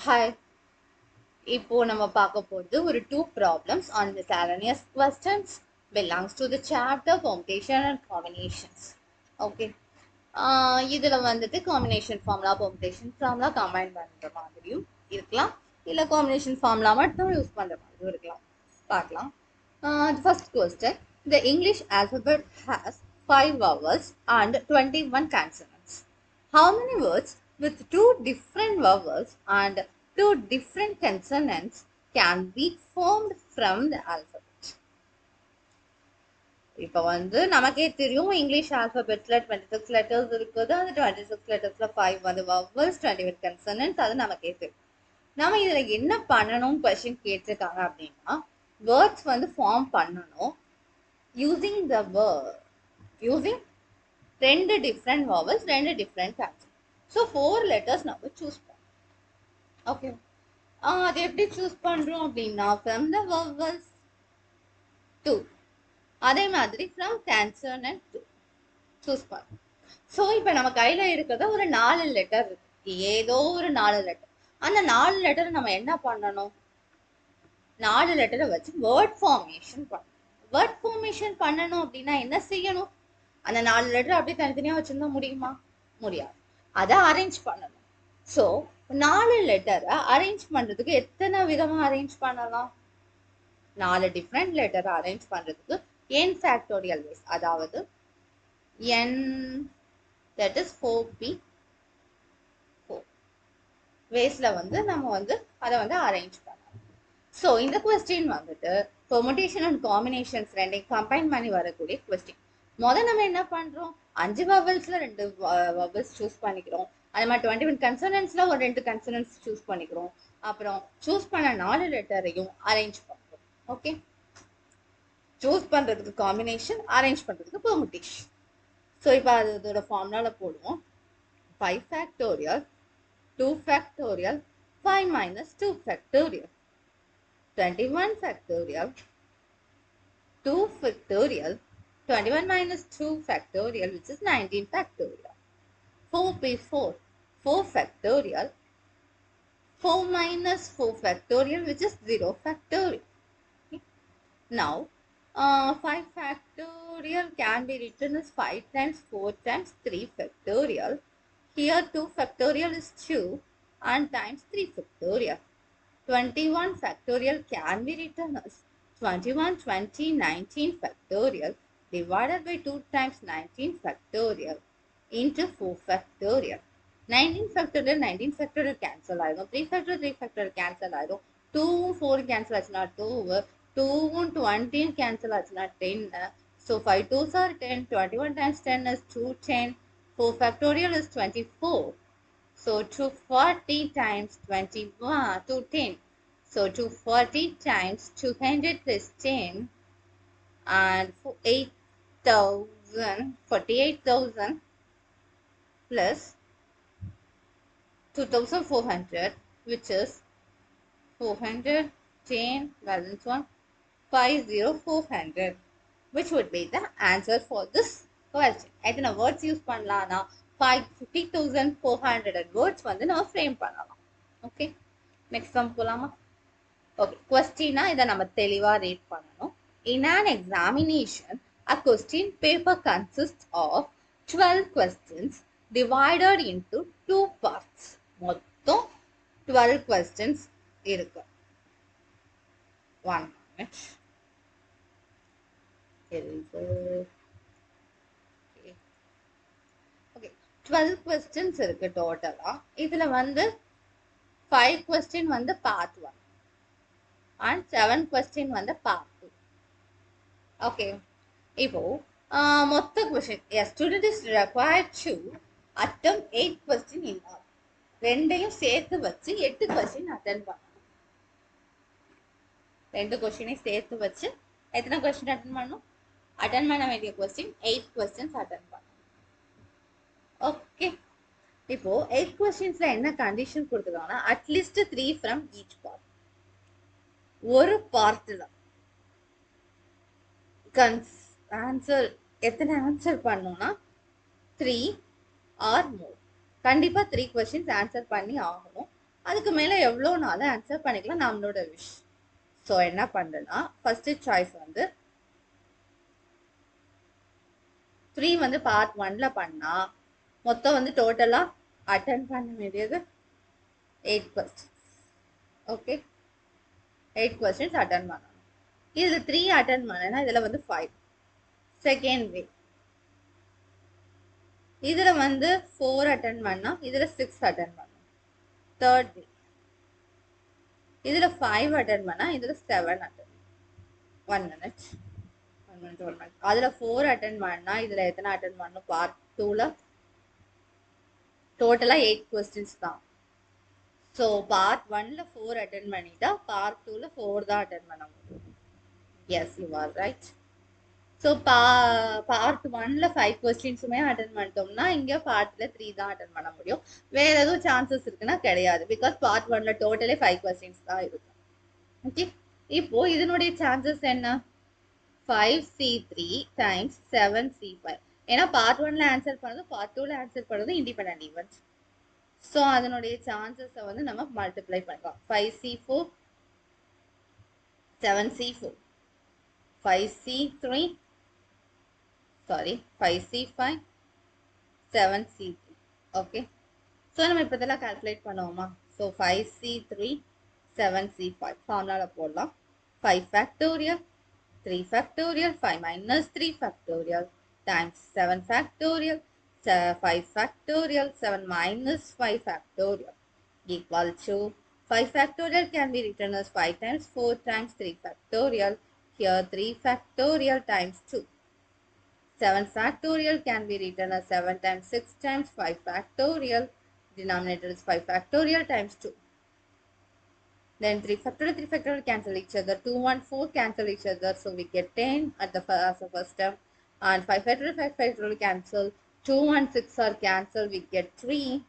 Hi, இப்போ நம்ம பார்க்க போறது ஒரு two problems on miscellaneous questions belongs to the chapter permutation and combinations. Okay. இதுல வந்துட்டு combination formula, permutation formula combine பண்ற மாதிரியும் இருக்கலாம். இல்ல combination formula மட்டும் யூஸ் பண்ற மாதிரியும் இருக்கலாம். பார்க்கலாம். The first question. The English alphabet has 5 vowels and 21 consonants. How many words with two different vowels and two different consonants can be formed from the alphabet? இப்போ வந்து நமக்கே தெரியும் இங்கிலீஷ் ஆல்பபெட்ல 26 லெட்டர்ஸ் இருக்குது. அந்த 26 லெட்டர்ஸ்ல 5 வந்து vowels, 21 consonants. அது நமக்கே தெரியும். நம்ம இதுல என்ன பண்ணணும் கொஸ்டின் கேட்டிருக்காங்க அப்படின்னா வேர்ட்ஸ் வந்து ஃபார்ம் பண்ணணும் யூசிங் த வேர்ட் யூசிங் ரெண்டு டிஃப்ரெண்ட் vowels, ரெண்டு டிஃப்ரெண்ட் consonants. ஸோ 4 லெட்டர்ஸ் நம்ம சூஸ் பண்ணோம். ஓகே, அது எப்படி சூஸ் பண்றோம் அப்படின்னா ஃப்ரம் த vowels to, அதே மாதிரி ஃப்ரம் consonant to சூஸ் பண்ணோம். ஸோ இப்போ நம்ம கையில இருக்கிறத ஒரு 4 லெட்டர் இருக்கு, ஏதோ ஒரு 4 லெட்டர். அந்த 4 லெட்டர் நம்ம என்ன பண்ணணும், 4 லெட்டரை வச்சு வேர்ட் ஃபார்மேஷன் பண்ணணும். வேர்ட் ஃபார்மேஷன் பண்ணணும் அப்படின்னா என்ன செய்யணும், அந்த 4 லெட்டர் அப்படியே தனித்தனியா வச்சிருந்தா முடியுமா? முடியாது. அதை அரேஞ்ச் பண்ணணும். ஸோ 4 லெட்டரை அரேஞ்ச் பண்றதுக்கு எத்தனை விதமா அரேஞ்ச் பண்ணலாம்? 4 டிஃப்ரெண்ட் லெட்டரை அரேஞ்ச் பண்றதுக்கு n ஃபேக்டோரியல் வேஸ், அதாவது n that is 4p 4 வேஸ்ல வந்து நம்ம வந்து அதை வந்து அரேஞ்ச் பண்ணலாம். ஸோ இந்த கொஸ்டின் வந்துட்டு பெர்முடேஷன் அண்ட் காம்பினேஷன்ஸ் ரெண்டையும் கம்பைன் பண்ணி வரக்கூடிய கொஸ்டின். நம்ம என்ன பண்றோம், 5 வவல்ஸ்ல 2 வவல்ஸ் சூஸ் பண்ணிக்கிறோம். அது மாதிரி 21 கன்சனன்ஸ்ல ஒரு 2 கன்சனன்ஸ் சூஸ் பண்ணிக்கிறோம். அப்புறம் சூஸ் பண்ண 4 லெட்டரையும் அரேஞ்ச் பண்றோம். ஓகே, சூஸ் பண்றதுக்கு காம்பினேஷன், அரேஞ்ச் பண்றதுக்கு பெர்முடேஷன். ஸோ இப்போ அதோட ஃபார்முலால போடுவோம். 5 factorial 2 factorial 5 minus 2 factorial 21 factorial 2 factorial 21 minus 2 factorial which is 19 factorial 4p4 4 factorial 4 minus 4 factorial which is 0 factorial. Okay. Now 5 factorial can be written as 5 times 4 times 3 factorial. Here 2 factorial is 2 and times 3 factorial. 21 factorial can be written as 21, 20, 19 factorial divided by 2 times 19 factorial into 4 factorial. 19 factorial cancel ஆயிடும். 3 factorial cancel ஆயிடும். 2 4 cancel ஆச்சுனா 2, 2 20 cancel ஆச்சுனா 10. So 5 2s are 10. 21 times 10 is 210. 4 factorial is 24. So 240 times 21, 210. So 240 times 200 plus 10 and 48,000 plus 2,400 which is 400, 10, balance 1, 50,400 which would be the answer for this question. எத்தனை words use பண்ணலாம்னா 50,400 words வந்து நம்ம frame பண்ணலாம். Okay, next sum போலாமா? Okay, கொஸ்டினா இதை நம்ம தெளிவா read பண்ணணும். In an examination, a question paper consists of 12 questions divided into 2 parts. மொத்தம் 12 questions இருக்கு. 1 minute. Okay, 12 questions இருக்கு டோட்டலா. இதுல வந்து 5 question வந்து part 1 and 7 question வந்து part 2. ஓகே, இப்போ மொத்த question a student is required to attempt 8 question in all. ரெண்டையும் சேர்த்து வச்சு 8 கொஸ்டின் அட்டென்ட் பண்ணணும். 2 கொஸ்டினையும் சேர்த்து வச்சு எத்தனை கொஸ்டின் அட்டென்ட் பண்ணணும்? அட்டென்ட் பண்ண வேண்டிய கொஸ்டின் 8 கொஸ்டின்ஸ் அட்டென்ட் பண்ணணும். ஓகே, இப்போ 8 கொஸ்டின்ஸ்ல என்ன கண்டிஷன் கொடுத்துருக்காங்கன்னா அட்லீஸ்ட் 3 ஃப்ரம் ஈச் பார்ட். ஒரு பார்ட்ல ஆன்சர் எத்தனை ஆன்சர் பண்ணோம்னா 3 ஆர் மோர். கண்டிப்பா 3 கொஸ்டின்ஸ் ஆன்சர் பண்ணி ஆகணும். அதுக்கு மேலே எவ்வளோனாலும் ஆன்சர் பண்ணிக்கலாம், நம்மளோட விஷ். ஸோ என்ன பண்ணுறேன்னா ஃபர்ஸ்ட் சாய்ஸ் வந்து 3 வந்து பார்ட் 1ல பண்ணா மொத்தம் வந்து டோட்டலாக அட்டன் பண்ண வேண்டியது 8 கொஸ்டின்ஸ். ஓகே, 8 கொஸ்டின்ஸ் அட்டன் பண்ணணும். இதில் 3 அட்டன் பண்ணேன்னா இதில் வந்து 5. செகண்ட் வே இதில் வந்து 4 அட்டன் பண்ணா இதில் 6 அட்டன் பண்ணணும். தேர்ட் வே இதில் 5 அட்டன் பண்ணா இதில் 7 அட்டன். 1 minute, 1 minute, 1 minute. அதில் 4 அட்டன் பண்ணா இதில் எத்தனை அட்டன் பண்ணணும்? பார்ட் 2ல டோட்டலாக 8 கொஸ்டின்ஸ் தான். ஸோ பார்ட் 1ல 4 அட்டன் பண்ணிட்டா பார்ட் 2ல 4 தான் அட்டன் பண்ண முடியும். Yes, you are right. So part 1ல 5 கொஸ்டின்ஸுமே அட்டன் பண்ணிட்டோம்னா இங்கே பார்ட்ல 3 தான் அட்டன் பண்ண முடியும். வேற எதுவும் சான்சஸ் இருக்குன்னா கிடையாது. பிகாஸ் பார்ட் 1ல டோட்டலே 5 கொஸ்டின்ஸ் தான் இருக்கும். ஓகே, இப்போ இதனுடைய சான்சஸ் என்ன? 5C3 times 7C5. ஏன்னா பார்ட் 1ல ஆன்சர் பண்ணது பார்ட் 2ல ஆன்சர் பண்ணது இண்டிபெண்டன்ட் ஈவெண்ட். ஸோ அதனுடைய சான்சஸை வந்து நம்ம மல்டிப்ளை பண்ணலாம். 5C4, 7C4, 5C3, sorry 5C5, 7C3. Okay, so நம்ம இப்போ இதெல்லாம் கால்குலேட் பண்ணுவோமா? ஸோ 5C3, 7C5 ஃபார்முலாவில் போடலாம். 5 factorial, 3 factorial, 5 minus 3 factorial times 7 factorial, 5 factorial, 7 minus 5 factorial equal to 5 factorial can be written as 5 times 4 times 3 factorial. Here 3 factorial times 2. 7 factorial can be written as 7 times 6 times 5 factorial. Denominator is 5 factorial times 2. Then 3 factorial cancel each other. 2, 1, 4 cancel each other. So we get 10 at the first term. And 5 factorial cancel. 2 and 6 are cancelled. We get 3.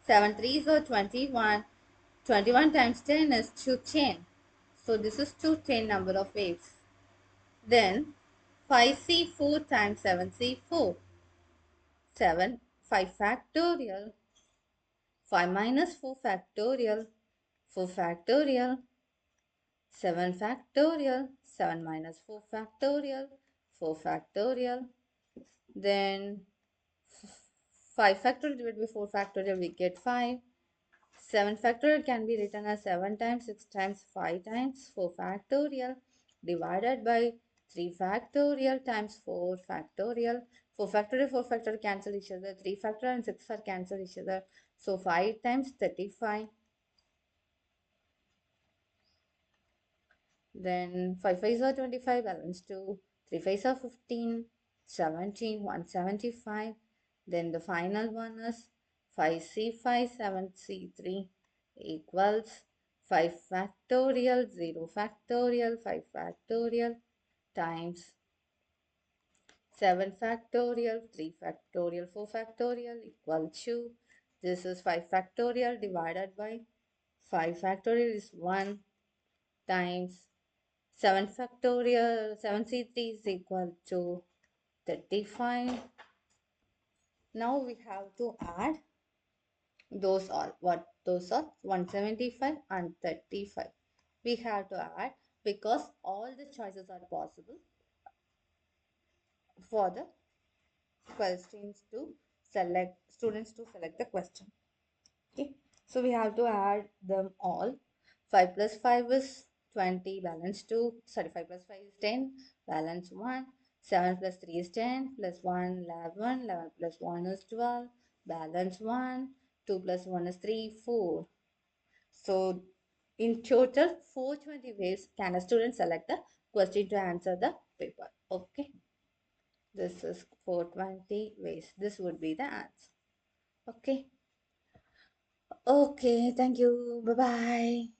7 3s are 21. 21 times 10 is 210. So this is 210 number of waves. Then 5C4 times 7C4. 7, 5 factorial. 5 minus 4 factorial. 4 factorial. 7 factorial. 7 minus 4 factorial. 4 factorial. Then 5 factorial divided by 4 factorial, we get 5. 7 factorial can be written as 7 times 6 times 5 times 4 factorial divided by 3 factorial times 4 factorial. 4 factorial cancel each other. 3 factorial and 6 are cancel each other. So 5 times 35. Then 5 5s are 25, balance 2. 3 5s are 15, 17, 175. Then the final one is 5C5, 7C3 equals 5 factorial, 0 factorial, 5 factorial times 7 factorial, 3 factorial, 4 factorial equal to, this is 5 factorial divided by 5 factorial is 1 times 7 factorial, 7C3 is equal to 35. Now we have to add those all. What those are? 175 and 35. We have to add because all the choices are possible for the questions to select, students to select the question. Okay, so we have to add them all. 5 plus 5 is 20, balance 2. Sorry, 5 plus 5 is 10, balance 1. 7 plus 3 is 10, plus 1, 11. 11 plus 1 is 12, balance 1. 2 plus 1 is 3, 4. So, in total, 420 ways can a student select the question to answer the paper. Okay, this is 420 ways. This would be the answer. Okay. Okay, thank you. Bye bye.